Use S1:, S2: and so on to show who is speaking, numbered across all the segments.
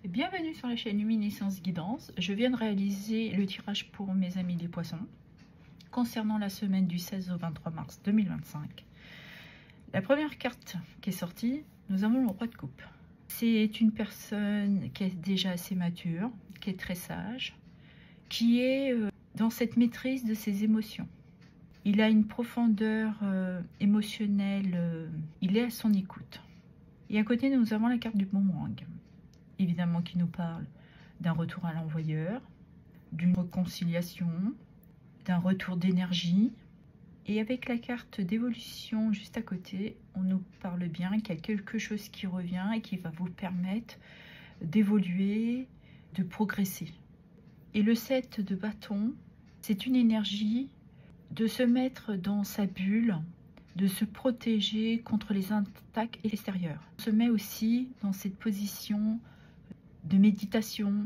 S1: Bienvenue sur la chaîne Luminescence Guidance. Je viens de réaliser le tirage pour mes amis les poissons concernant la semaine du 16 au 23 mars 2025. La première carte qui est sortie, nous avons le roi de coupe. C'est une personne qui est déjà assez mature, qui est très sage, qui est dans cette maîtrise de ses émotions. Il a une profondeur émotionnelle, il est à son écoute. Et à côté, nous avons la carte du boomerang, évidemment qui nous parle d'un retour à l'envoyeur, d'une réconciliation, d'un retour d'énergie. Et avec la carte d'évolution juste à côté, on nous parle bien qu'il y a quelque chose qui revient et qui va vous permettre d'évoluer, de progresser. Et le 7 de bâton, c'est une énergie de se mettre dans sa bulle, de se protéger contre les attaques extérieures. On se met aussi dans cette position de méditation,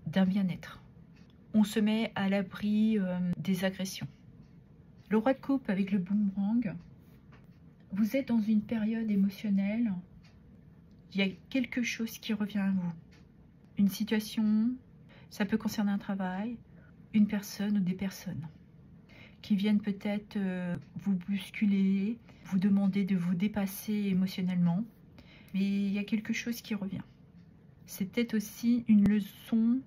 S1: d'un bien-être. On se met à l'abri des agressions. Le roi de coupe avec le boomerang, vous êtes dans une période émotionnelle, il y a quelque chose qui revient à vous. Une situation, ça peut concerner un travail, une personne ou des personnes qui viennent peut-être vous bousculer, vous demander de vous dépasser émotionnellement, mais il y a quelque chose qui revient. C'est peut-être aussi une leçon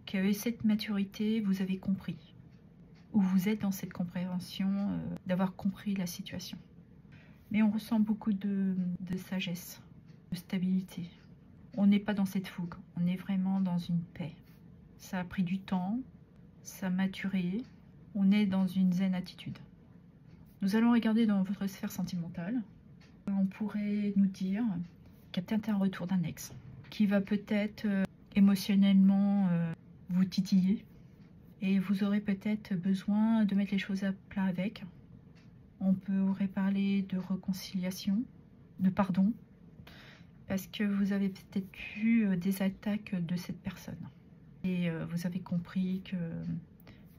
S1: qu'avec cette maturité, vous avez compris, ou vous êtes dans cette compréhension d'avoir compris la situation. Mais on ressent beaucoup de sagesse, de stabilité. On n'est pas dans cette fougue, on est vraiment dans une paix. Ça a pris du temps, ça a maturé. On est dans une zen attitude. Nous allons regarder dans votre sphère sentimentale. On pourrait nous dire qu'il y a peut-être un retour d'un ex qui va peut-être émotionnellement vous titiller. Et vous aurez peut-être besoin de mettre les choses à plat avec. On pourrait parler de réconciliation, de pardon, parce que vous avez peut-être eu des attaques de cette personne. Et vous avez compris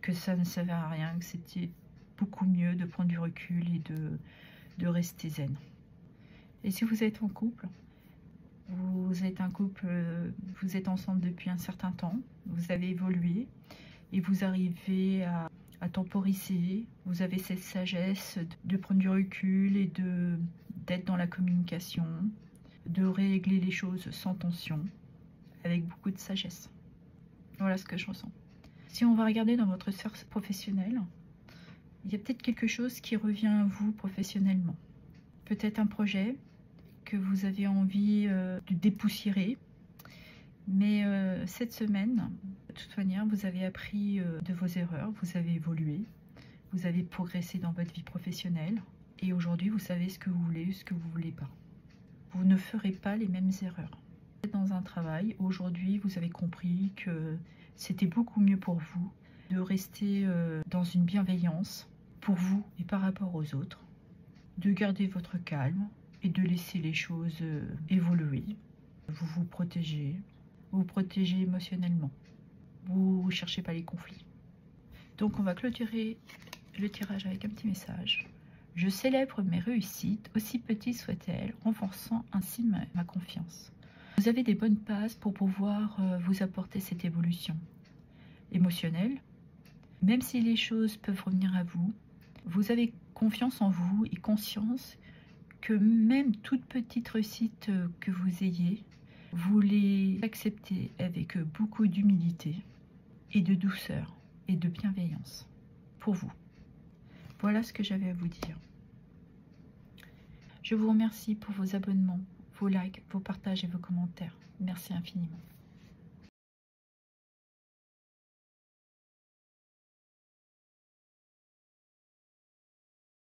S1: que ça ne servait à rien, que c'était beaucoup mieux de prendre du recul et de rester zen. Et si vous êtes en couple, vous êtes un couple, vous êtes ensemble depuis un certain temps, vous avez évolué et vous arrivez à temporiser, vous avez cette sagesse de prendre du recul et d'être dans la communication, de régler les choses sans tension, avec beaucoup de sagesse. Voilà ce que je ressens. Si on va regarder dans votre sphère professionnelle, il y a peut-être quelque chose qui revient à vous professionnellement. Peut-être un projet que vous avez envie de dépoussiérer. Mais cette semaine, de toute manière, vous avez appris de vos erreurs, vous avez évolué, vous avez progressé dans votre vie professionnelle. Et aujourd'hui, vous savez ce que vous voulez et ce que vous ne voulez pas. Vous ne ferez pas les mêmes erreurs. Vous êtes dans un travail, aujourd'hui, vous avez compris que c'était beaucoup mieux pour vous de rester dans une bienveillance pour vous et par rapport aux autres, de garder votre calme et de laisser les choses évoluer. Vous vous protégez émotionnellement. Vous ne cherchez pas les conflits. Donc on va clôturer le tirage avec un petit message. Je célèbre mes réussites, aussi petites soient-elles, renforçant ainsi ma confiance. Vous avez des bonnes bases pour pouvoir vous apporter cette évolution émotionnelle. Même si les choses peuvent revenir à vous, vous avez confiance en vous et conscience que même toute petite réussite que vous ayez, vous les acceptez avec beaucoup d'humilité et de douceur et de bienveillance pour vous. Voilà ce que j'avais à vous dire. Je vous remercie pour vos abonnements, vos likes, vos partages et vos commentaires. Merci infiniment.